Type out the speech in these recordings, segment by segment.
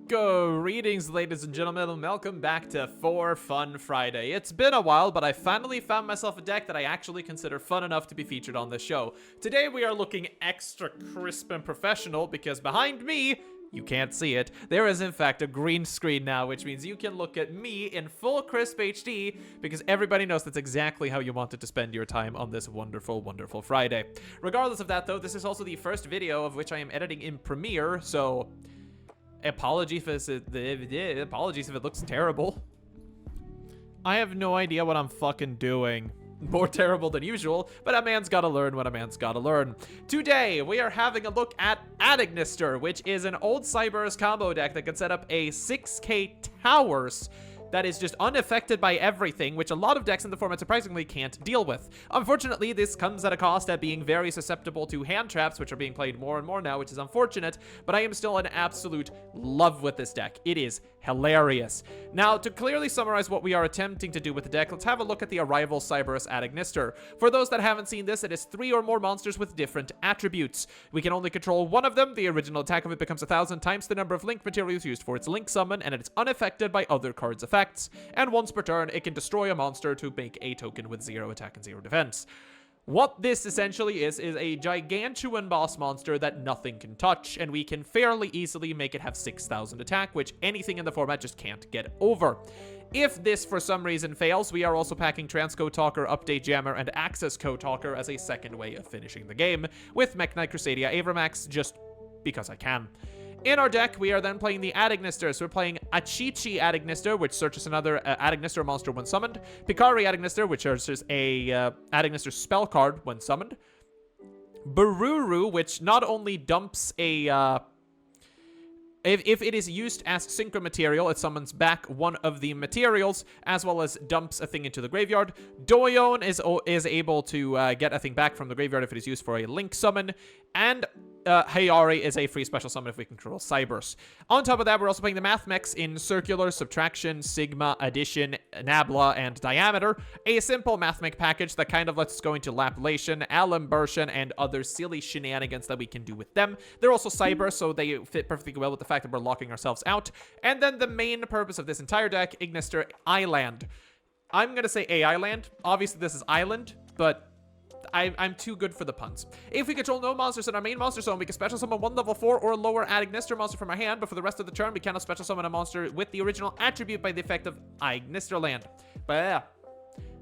Greetings, ladies and gentlemen, and welcome back to For Fun Friday. It's been a while, but I finally found myself a deck that I actually consider fun enough to be featured on this show. Today we are looking extra crisp and professional because behind me, you can't see it, there is in fact a green screen now, which means you can look at me in full crisp HD because everybody knows that's exactly how you wanted to spend your time on this wonderful, wonderful Friday. Regardless of that though, this is also the first video of which I am editing in Premiere, so apologies if it looks terrible. I have no idea what I'm fucking doing. More terrible than usual, but a man's gotta learn what a man's gotta learn. Today, we are having a look at Adignister, which is an old Cyber's combo deck that can set up a 6k towers that is just unaffected by everything, which a lot of decks in the format surprisingly can't deal with. Unfortunately, this comes at a cost at being very susceptible to hand traps, which are being played more and more now, which is unfortunate, but I am still in absolute love with this deck. It is hilarious. Now, to clearly summarize what we are attempting to do with the deck, let's have a look at the Arrival Cyberus Adignister. For those that haven't seen this, it is 3 or more monsters with different attributes. We can only control one of them. The original attack of it becomes 1,000 times the number of link materials used for its link summon, and it is unaffected by other cards' effects. And once per turn, it can destroy a monster to make a token with 0 attack and 0 defense. What this essentially is a gigantuan boss monster that nothing can touch, and we can fairly easily make it have 6,000 attack, which anything in the format just can't get over. If this for some reason fails, we are also packing Transcode Talker, Update Jammer, and Access Code Talker as a second way of finishing the game, with Mech Knight Crusadia Avramax just because I can. In our deck, we are then playing the Adignister. So we're playing Achichi Adignister, which searches another Adignister monster when summoned. Pikari Adignister, which searches a Adignister spell card when summoned. BRRR, which not only dumps a... If it is used as synchro material, it summons back one of the materials, as well as dumps a thing into the graveyard. Doyon is able to get a thing back from the graveyard if it is used for a link summon. And Hayari is a free special summon if we control Cybers. On top of that, we're also playing the Math Mechs in Circular, Subtraction, Sigma, Addition, Nabla, and Diameter. A simple Math Mech package that kind of lets us go into Lapulation, Alimbertion, and other silly shenanigans that we can do with them. They're also Cyber, so they fit perfectly well with the fact that we're locking ourselves out. And then the main purpose of this entire deck, Ignister Island. I'm going to say AI Land. Obviously, this is Island, but I'm too good for the puns. If we control no monsters in our main monster zone, we can special summon one level 4 or lower Adignister monster from our hand, but for the rest of the turn, we cannot special summon a monster with the original attribute by the effect of Ignister Land. But yeah.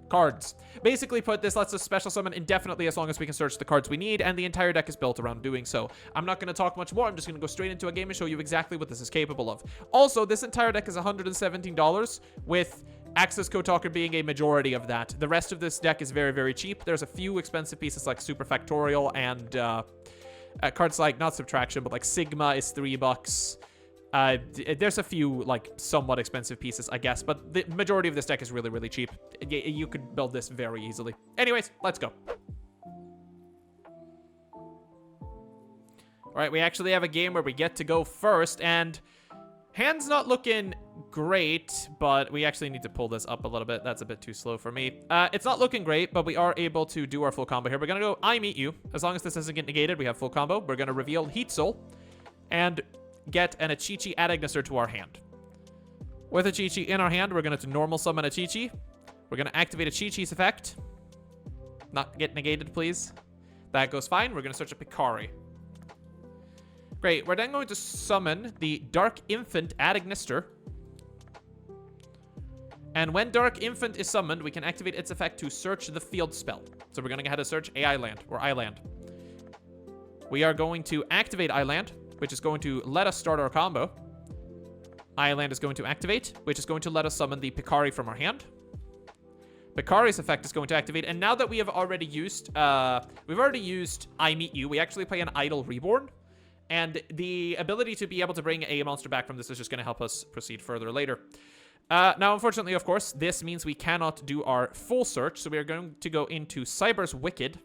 Cards. Basically put, this lets us special summon indefinitely as long as we can search the cards we need, and the entire deck is built around doing so. I'm not going to talk much more. I'm just going to go straight into a game and show you exactly what this is capable of. Also, this entire deck is $117, with Access Code Talker being a majority of that. The rest of this deck is very, very cheap. There's a few expensive pieces like Super Factorial and cards like, not Subtraction, but like Sigma is $3. There's a few like somewhat expensive pieces, I guess, but the majority of this deck is really, really cheap. You could build this very easily. Anyways, let's go. All right, we actually have a game where we get to go first, and hand's not looking great, but we actually need to pull this up a little bit. That's a bit too slow for me. It's not looking great, but we are able to do our full combo here. We're gonna go I Meet You. As long as this doesn't get negated, we have full combo. We're gonna reveal Heat Soul and get an Achichi Adignister to our hand. With Achichi in our hand, we're going to normal summon Achichi. We're going to activate Achichi's effect. Not get negated, please. That goes fine. We're going to search a Pikari. Great. We're then going to summon the Dark Infant Adignister. And when Dark Infant is summoned, we can activate its effect to search the field spell. So we're going to go ahead and search AI Land, or Island. We are going to activate Island, which is going to let us start our combo. Island is going to activate, which is going to let us summon the Pikari from our hand. Pikari's effect is going to activate, and now that we have already used, I Meet You, we actually play an Idle Reborn, and the ability to be able to bring a monster back from this is just going to help us proceed further later. Now, unfortunately, of course, this means we cannot do our full search, so we are going to go into Cyber's Wicked.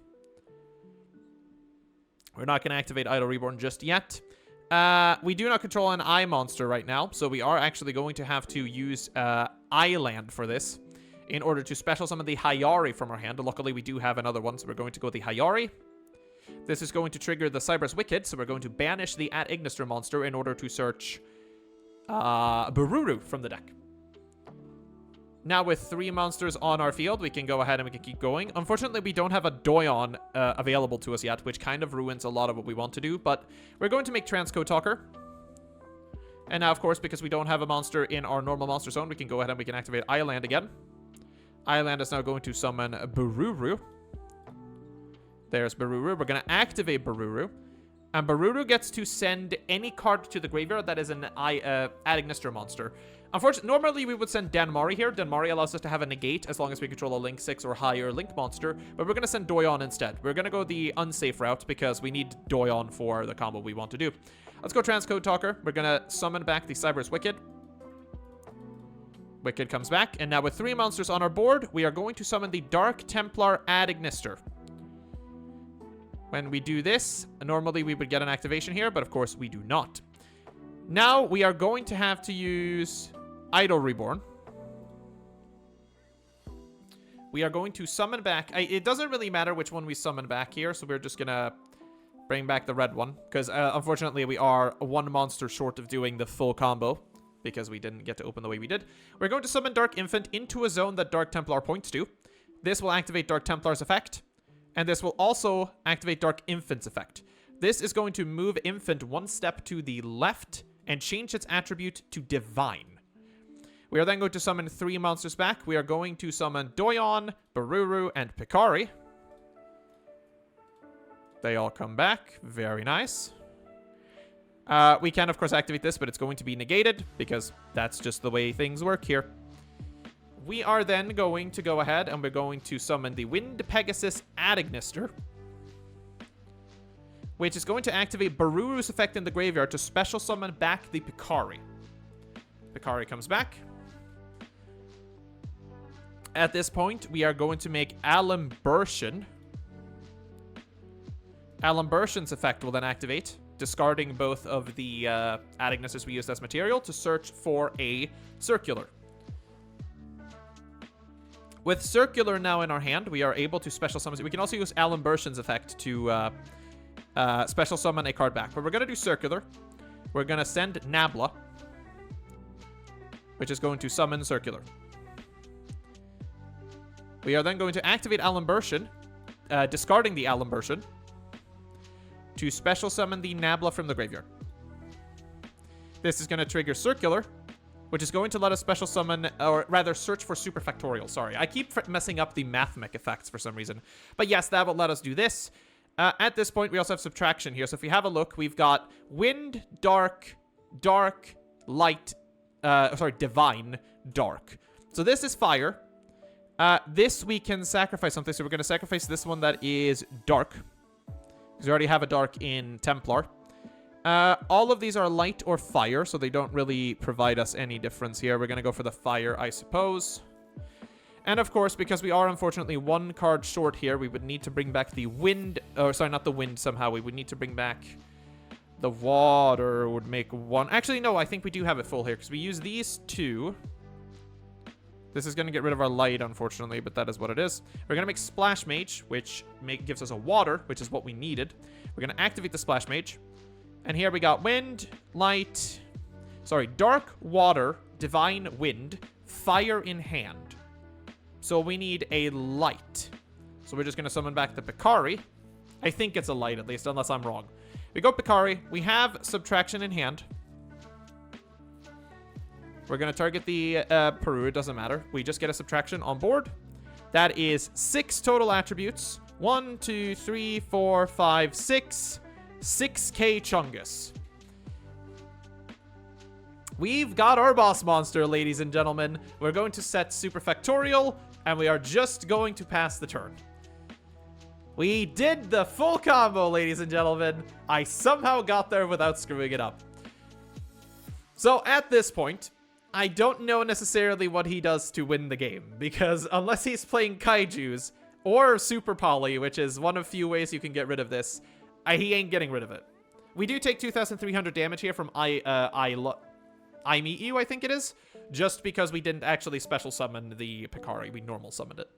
We're not going to activate Idle Reborn just yet. We do not control an eye monster right now, so we are actually going to have to use Island for this in order to special summon the Hayari from our hand. Luckily, we do have another one, so we're going to go with the Hayari. This is going to trigger the Cyber's Wicked, so we're going to banish the Adignister monster in order to search BRRR from the deck. Now with 3 monsters on our field, we can go ahead and we can keep going. Unfortunately, we don't have a Doyon available to us yet, which kind of ruins a lot of what we want to do. But we're going to make Transcode Talker. And now, of course, because we don't have a monster in our normal monster zone, we can go ahead and we can activate Island again. Island is now going to summon BRRR. There's BRRR. We're going to activate BRRR. And BRRR gets to send any card to the graveyard that is an Adagnister monster. Unfortunately, normally we would send Danmari here. Danmari allows us to have a negate as long as we control a Link 6 or higher Link monster. But we're going to send Doyon instead. We're going to go the unsafe route because we need Doyon for the combo we want to do. Let's go Transcode Talker. We're going to summon back the Cyber's Wicked. Wicked comes back. And now with 3 monsters on our board, we are going to summon the Dark Templar Adagnister. When we do this, normally we would get an activation here, but of course we do not. Now we are going to have to use Idol Reborn. We are going to summon back... it doesn't really matter which one we summon back here, so we're just going to bring back the red one. Because unfortunately we are 1 monster short of doing the full combo, because we didn't get to open the way we did. We're going to summon Dark Infant into a zone that Dark Templar points to. This will activate Dark Templar's effect. And this will also activate Dark Infant's effect. This is going to move Infant 1 step to the left and change its attribute to Divine. We are then going to summon 3 monsters back. We are going to summon Doyon, BRRR, and Picari. They all come back. Very nice. We can, of course, activate this, but it's going to be negated because that's just the way things work here. We are then going to go ahead and we're going to summon the Wind Pegasus Adagnister, which is going to activate BRRR's effect in the graveyard to special summon back the Picari. Picari comes back. At this point, we are going to make Alimbertion. Alimbertion's effect will then activate, discarding both of the Adagnisters we used as material to search for a Circular. With Circular now in our hand, we are able to special summon. We can also use Alimbertion's effect to special summon a card back. But we're going to do Circular. We're going to send Nabla, which is going to summon Circular. We are then going to activate Alimbertion, discarding the Alimbertion, to special summon the Nabla from the graveyard. This is going to trigger Circular, which is going to let us special summon, or rather search for Superfactorial. Sorry, I keep messing up the Mathmech effects for some reason. But yes, that will let us do this. At this point, we also have subtraction here. So if we have a look, we've got Wind, Dark, Dark, Light, Divine, Dark. So this is Fire. This we can sacrifice something. So we're going to sacrifice this one that is Dark, because we already have a Dark in Templar. All of these are light or fire, so they don't really provide us any difference here. We're going to go for the fire, I suppose. And of course, because we are unfortunately 1 card short here, we would need to bring back the wind. Oh, sorry, not the wind somehow. We would need to bring back the water would make 1. Actually, no, I think we do have it full here because we use these 2. This is going to get rid of our light, unfortunately, but that is what it is. We're going to make Splash Mage, which gives us a water, which is what we needed. We're going to activate the Splash Mage. And here we got wind, light, dark, water, divine, wind, fire in hand. So we need a light. So we're just going to summon back the Picari. I think it's a light at least, unless I'm wrong. We go Picari. We have subtraction in hand. We're going to target the Peru. It doesn't matter. We just get a subtraction on board. That is 6 total attributes. 1, 2, 3, 4, 5, 6. 6k Chungus. We've got our boss monster, ladies and gentlemen. We're going to set Superfactorial, and we are just going to pass the turn. We did the full combo, ladies and gentlemen. I somehow got there without screwing it up. So at this point, I don't know necessarily what he does to win the game, because unless he's playing Kaijus or Super Poly, which is one of few ways you can get rid of this, he ain't getting rid of it. We do take 2,300 damage here from I Meet You, I think it is. Just because we didn't actually special summon the Picari. We normal summoned it.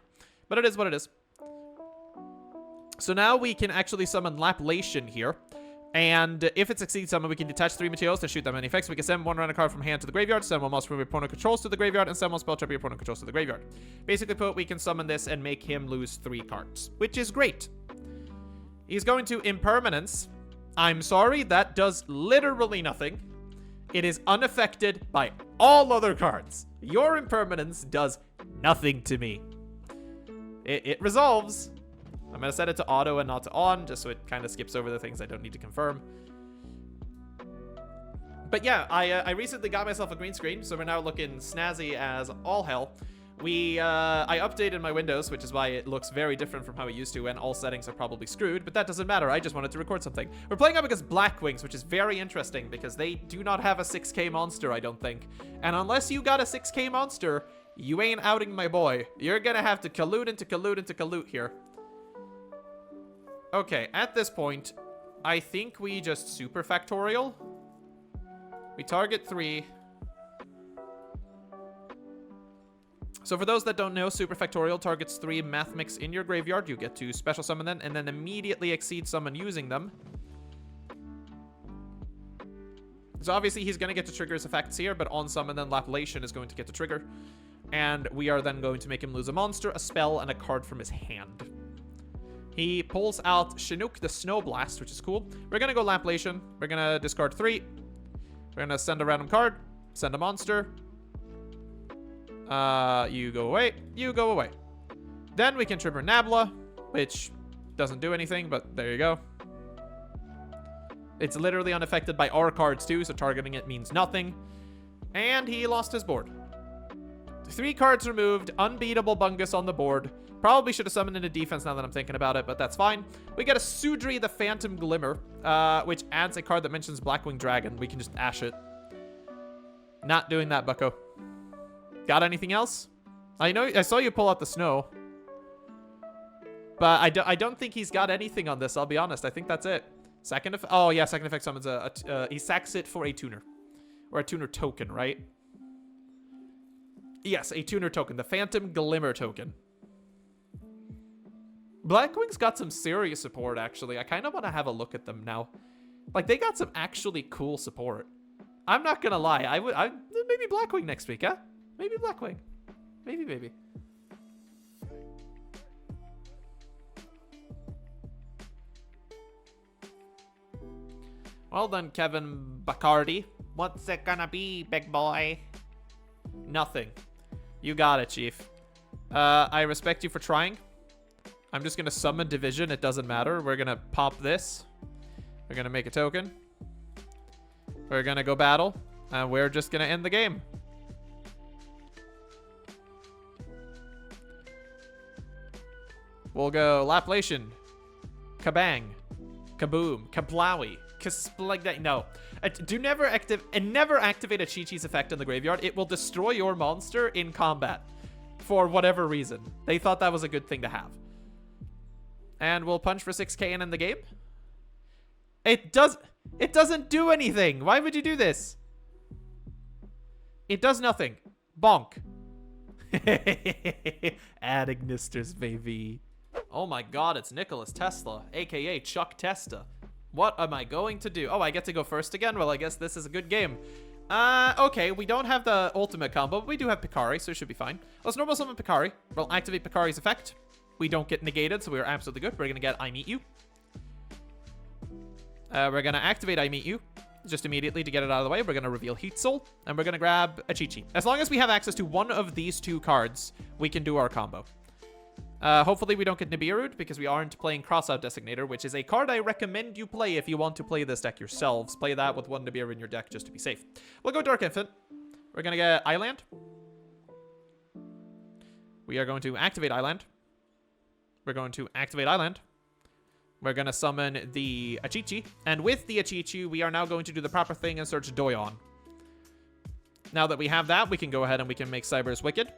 But it is what it is. So now we can actually summon Laplation here. And if it succeeds summon, we can detach 3 materials to shoot them any effects. We can send 1 random card from hand to the graveyard, send 1 monster from your opponent controls to the graveyard, and send 1 spell trap your opponent controls to the graveyard. Basically put, we can summon this and make him lose 3 cards, which is great. He's going to Impermanence. I'm sorry, that does literally nothing. It is unaffected by all other cards. Your Impermanence does nothing to me. It resolves. I'm going to set it to auto and not to on, just so it kind of skips over the things I don't need to confirm. But yeah, I recently got myself a green screen, so we're now looking snazzy as all hell. I updated my Windows, which is why it looks very different from how it used to, and all settings are probably screwed, but that doesn't matter. I just wanted to record something. We're playing up against Blackwings, which is very interesting because they do not have a 6k monster, I don't think. And unless you got a 6k monster, you ain't outing my boy. You're gonna have to collude into collude into collude here. Okay, at this point, I think we just super factorial. We target 3. So for those that don't know, super factorial targets 3 math mix in your graveyard. You get to special summon them and then immediately exceed summon using them. So obviously he's going to get to trigger his effects here, but on summon then Lapilation is going to get to trigger. And we are then going to make him lose a monster, a spell, and a card from his hand. He pulls out Chinook the Snow Blast, which is cool. We're going to go Lapilation. We're going to discard 3. We're going to send a random card. Send a monster. You go away. You go away. Then we can trigger Nabla, which doesn't do anything, but there you go. It's literally unaffected by our cards too, so targeting it means nothing. And he lost his board. 3 cards removed. Unbeatable Bungus on the board. Probably should have summoned into defense now that I'm thinking about it, but that's fine. We get a Sudri the Phantom Glimmer, which adds a card that mentions Blackwing Dragon. We can just ash it. Not doing that, bucko. Got anything else? I saw you pull out the snow. But I don't think he's got anything on this, I'll be honest. I think that's it. Second effect. Oh, yeah, second effect summons he sacks it for a tuner. Or a tuner token, right? Yes, a tuner token. The Phantom Glimmer token. Blackwing's got some serious support, actually. I kind of want to have a look at them now. Like, they got some actually cool support. I'm not gonna lie. Maybe Blackwing next week, huh? Maybe Blackwing. Maybe. Well done, Kevin Bacardi. What's it gonna be, big boy? Nothing. You got it, Chief. I respect you for trying. I'm just gonna summon Division. It doesn't matter. We're gonna pop this. We're gonna make a token. We're gonna go battle. And we're just gonna end the game. We'll go Lapilation. Kabang. Kaboom. Kablowy. Like no. Never activate a Chi-Chi's effect in the graveyard. It will destroy your monster in combat. For whatever reason. They thought that was a good thing to have. And we'll punch for 6k and end the game. It doesn't do anything. Why would you do this? It does nothing. Bonk. Add Ignisters, baby. Oh my god, it's Nicholas Tesla, aka Chuck Testa. What am I going to do? Oh, I get to go first again? Well, I guess this is a good game. Okay, we don't have the ultimate combo, but we do have Picari, so it should be fine. Let's normal summon Picari. We'll activate Picari's effect. We don't get negated, so we're absolutely good. We're gonna get I Meet You. We're gonna activate I Meet You. Just immediately to get it out of the way, we're gonna reveal Heat Soul, and we're gonna grab a Chi-Chi. As long as we have access to one of these 2 cards, we can do our combo. Hopefully we don't get Nibiru'd, because we aren't playing Crossout Designator, which is a card I recommend you play if you want to play this deck yourselves. Play that with 1 Nibiru in your deck just to be safe. We'll go Dark Infant. We're gonna get Island. We are going to activate Island. We're going to activate Island. We're going to summon the Achichi. And with the Achichi, we are now going to do the proper thing and search Doyon. Now that we have that, we can go ahead and we can make Cyber's Wicked.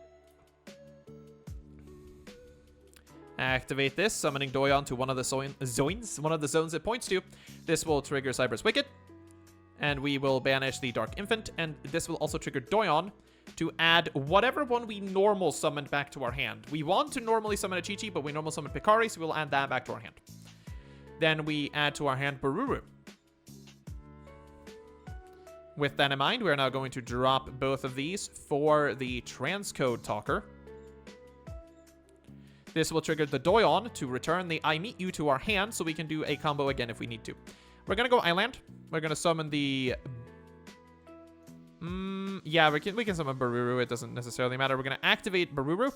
Activate this, summoning Doyon to one of the zones it points to. This will trigger Cyber's Wicked. And we will banish the Dark Infant. And this will also trigger Doyon to add whatever one we normal summoned back to our hand. We want to normally summon a Chi-Chi, but we normal summon Picari, so we'll add that back to our hand. Then we add to our hand BRRR. With that in mind, we're now going to drop both of these for the transcode talker. This will trigger the Doyon to return the I Meet You to our hand, so we can do a combo again if we need to. We're going to go Island. We're going to summon the... yeah, we can summon BRRR. It doesn't necessarily matter. We're going to activate BRRR.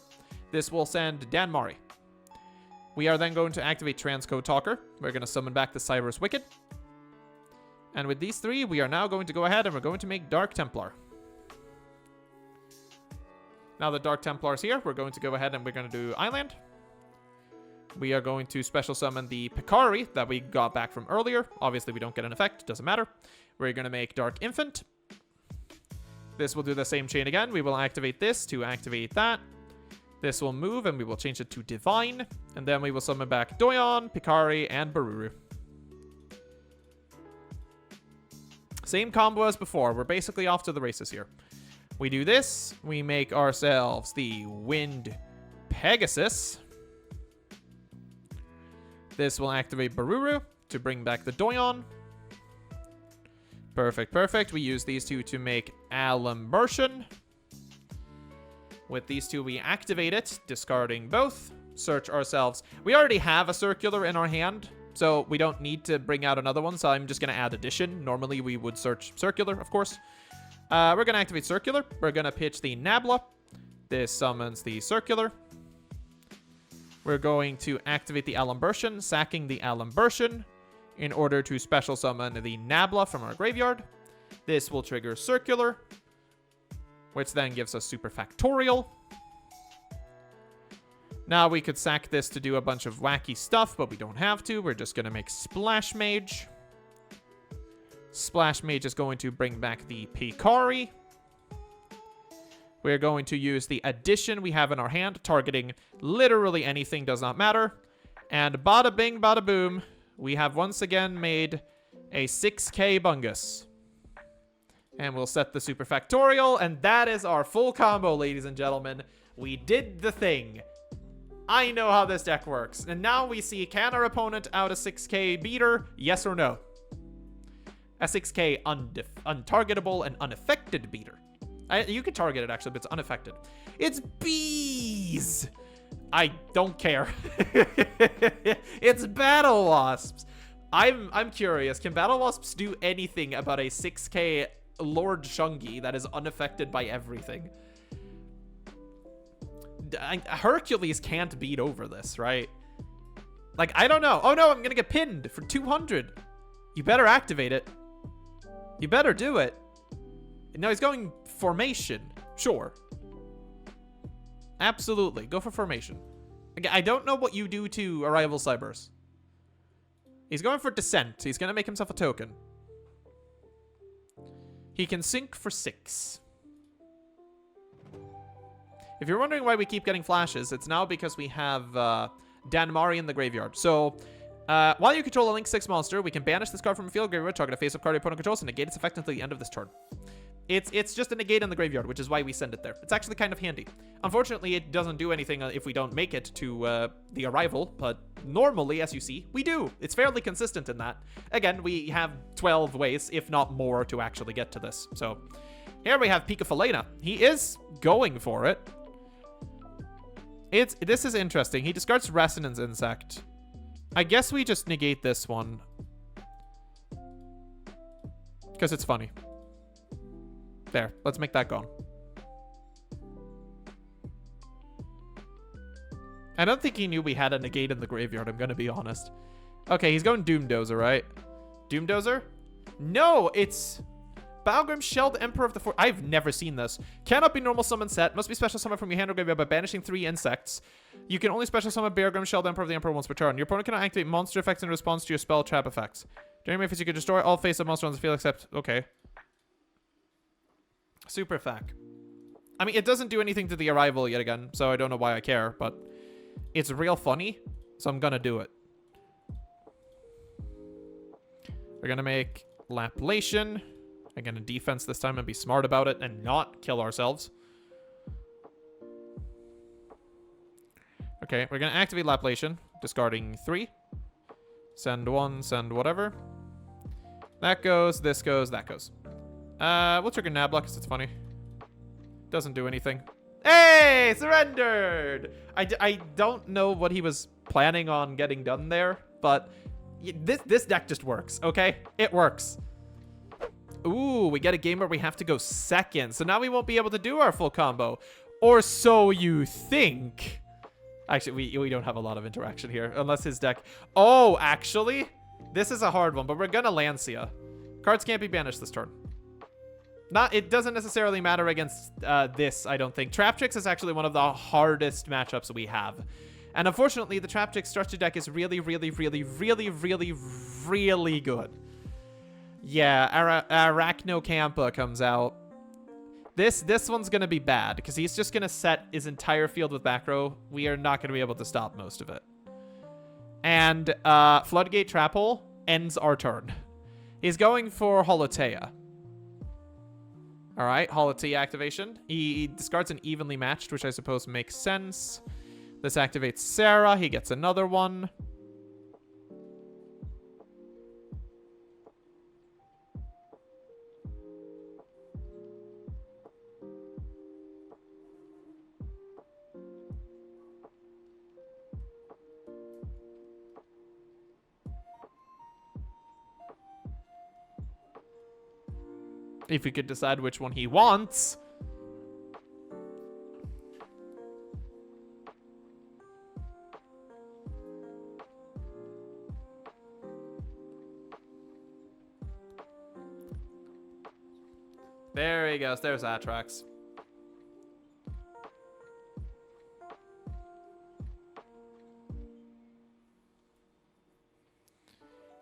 This will send Dan Mari. We are then going to activate Transcode Talker. We're going to summon back the Cyrus Wicked. And with these three, we are now going to go ahead and we're going to make Dark Templar. Now that Dark Templar is here, we're going to go ahead and we're going to do Island. We are going to special summon the Picari that we got back from earlier. Obviously, we don't get an effect. Doesn't matter. We're going to make Dark Infant. This will do the same chain again. We will activate this to activate that. This will move, and we will change it to Divine. And then we will summon back Doyon, Picari, and BRRR. Same combo as before. We're basically off to the races here. We do this. We make ourselves the Wind Pegasus. This will activate BRRR to bring back the Doyon. Perfect, perfect. We use these two to make Alimbertion. With these two, we activate it, discarding both. Search ourselves. We already have a circular in our hand, so we don't need to bring out another one, so I'm just going to add addition. Normally, we would search circular, of course. We're going to activate circular. We're going to pitch the Nabla. This summons the circular. We're going to activate the Alimbertion, sacking the Alimbertion in order to special summon the Nabla from our graveyard. This will trigger circular, which then gives us super factorial. Now we could sack this to do a bunch of wacky stuff, but we don't have to. We're just going to make Splash Mage. Splash Mage is going to bring back the Picari. We're going to use the addition we have in our hand, targeting literally anything, does not matter. And bada bing, bada boom, we have once again made a 6k Bungus. And we'll set the super factorial, and that is our full combo, ladies and gentlemen. We did the thing. I know how this deck works. And now we see, can our opponent out a 6k beater? Yes or no? A 6k untargetable and unaffected beater. You can target it, actually, but it's unaffected. It's bees! I don't care. It's Battle Wasps. I'm curious. Can Battle Wasps do anything about a 6k Lord Shungi that is unaffected by everything? Hercules can't beat over this, right? Like, I don't know. Oh, no, I'm gonna get pinned for 200. You better activate it. You better do it. No, he's going formation. Sure. Absolutely. Go for formation. Again, I don't know what you do to Arrival Cybers. He's going for descent. He's going to make himself a token. He can sink for 6. If you're wondering why we keep getting flashes, it's now because we have Dan Mari in the graveyard. So, while you control a Link 6 monster, we can banish this card from the field graveyard, target a face-up card your opponent controls, and negate its effect until the end of this turn. It's just a negate in the graveyard, which is why we send it there. It's actually kind of handy. Unfortunately, it doesn't do anything if we don't make it to the Arrival, but normally, as you see, we do. It's fairly consistent in that. Again, we have 12 ways, if not more, to actually get to this. So, here we have Pika Falena. He is going for it. This is interesting. He discards Resonance Insect. I guess we just negate this one. Because it's funny. There, let's make that gone. I don't think he knew we had a negate in the graveyard, I'm gonna be honest. Okay, he's going Doomdozer, right? Doomdozer? No, it's Balgrim Shelled Emperor of the Forest. I've never seen this. Cannot be normal summon set. Must be special summon from your hand or graveyard by banishing 3 insects. You can only special summon Balgrim Shelled Emperor of the Emperor once per turn. Your opponent cannot activate monster effects in response to your spell trap effects. During my phase, you can destroy all face-up monsters on the field except... Okay. Super fac. I mean, it doesn't do anything to the Arrival yet again, so I don't know why I care, but it's real funny, so I'm gonna do it. We're gonna make Laplation. I'm gonna defense this time and be smart about it and not kill ourselves. Okay, we're gonna activate Laplation, discarding 3. Send 1, send whatever. That goes, this goes, that goes. We'll trigger Nabla because it's funny. Doesn't do anything. Hey, surrendered! I don't know what he was planning on getting done there, but this deck just works, okay? It works. Ooh, we get a game where we have to go second, so now we won't be able to do our full combo. Or so you think. Actually, we don't have a lot of interaction here, unless his deck... Oh, actually, this is a hard one, but we're gonna Lancia. Cards can't be banished this turn. It doesn't necessarily matter against this, I don't think. Traptrix is actually one of the hardest matchups we have. And unfortunately, the Traptrix structure deck is really, really, really, really, really, really good. Yeah, Arachnocampa comes out. This one's going to be bad, because he's just going to set his entire field with back row. We are not going to be able to stop most of it. And Floodgate Trap Hole ends our turn. He's going for Holotea. All right, Holotea activation. He discards an evenly matched, which I suppose makes sense. This activates Sarah. He gets another one. If he could decide which one he wants. There he goes. There's Atrax.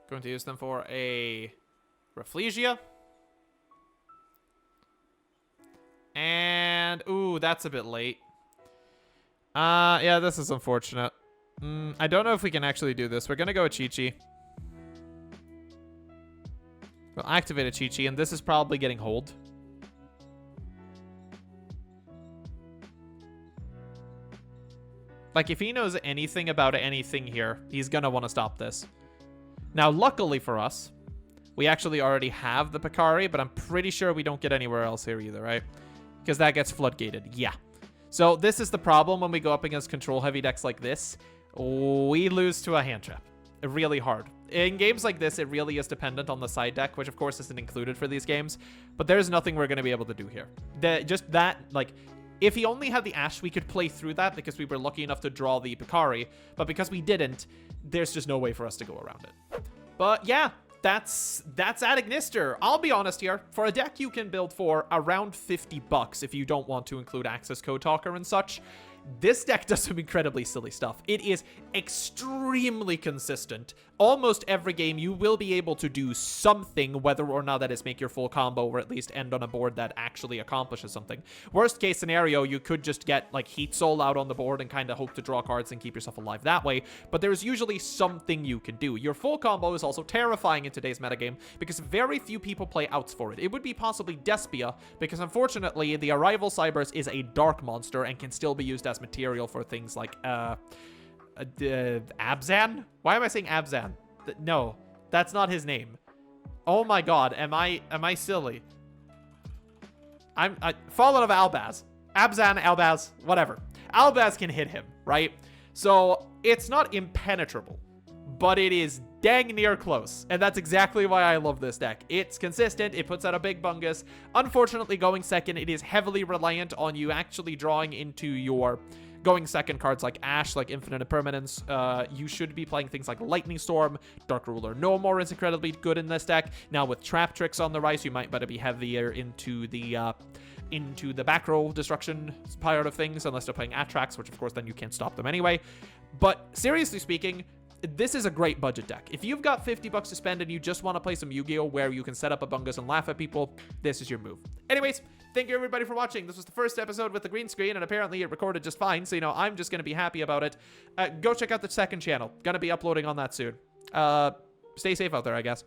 Going to use them for a Rafflesia. And, ooh, that's a bit late. Yeah, this is unfortunate. I don't know if we can actually do this. We're going to go with Chi-Chi. We'll activate a Chi-Chi, and this is probably getting hold. Like, if he knows anything about anything here, he's going to want to stop this. Now, luckily for us, we actually already have the Picari, but I'm pretty sure we don't get anywhere else here either, right? Because that gets floodgated. Yeah. So this is the problem when we go up against control-heavy decks like this. We lose to a hand trap. Really hard. In games like this, it really is dependent on the side deck, which of course isn't included for these games. But there's nothing we're going to be able to do here. Just that, like, if he only had the Ash, we could play through that because we were lucky enough to draw the Picari. But because we didn't, there's just no way for us to go around it. But yeah. That's Adagnister. I'll be honest here. For a deck you can build for around $50 if you don't want to include Access Code Talker and such, this deck does some incredibly silly stuff. It is extremely consistent. Almost every game you will be able to do something, whether or not that is make your full combo or at least end on a board that actually accomplishes something. Worst case scenario, you could just get like Heat Soul out on the board and kind of hope to draw cards and keep yourself alive that way, but there's usually something you can do. Your full combo is also terrifying in today's metagame because very few people play outs for it. It would be possibly Despia, because unfortunately the Arrival Cybers is a dark monster and can still be used as material for things like Abzan? Why am I saying Abzan? No, that's not his name. Oh my god, am I silly? I'm Fallen of Albaz. Abzan, Albaz, whatever. Albaz can hit him, right? So it's not impenetrable, but it is dang near close, and that's exactly why I love this deck. It's consistent, it puts out a big bungus. Unfortunately, going second, it is heavily reliant on you actually drawing into your going second cards like Ash, like Infinite Impermanence. You should be playing things like Lightning Storm. Dark Ruler No More is incredibly good in this deck. Now with Traptrix on the rise, you might better be heavier into the back row destruction part of things, unless they're playing Atrax, which of course then you can't stop them anyway. But seriously speaking, this is a great budget deck. If you've got $50 to spend and you just want to play some Yu-Gi-Oh! Where you can set up a bungus and laugh at people, this is your move. Anyways, thank you everybody for watching. This was the first episode with the green screen, and apparently it recorded just fine, so, you know, I'm just going to be happy about it. Go check out the second channel. Gonna be uploading on that soon. Stay safe out there, I guess.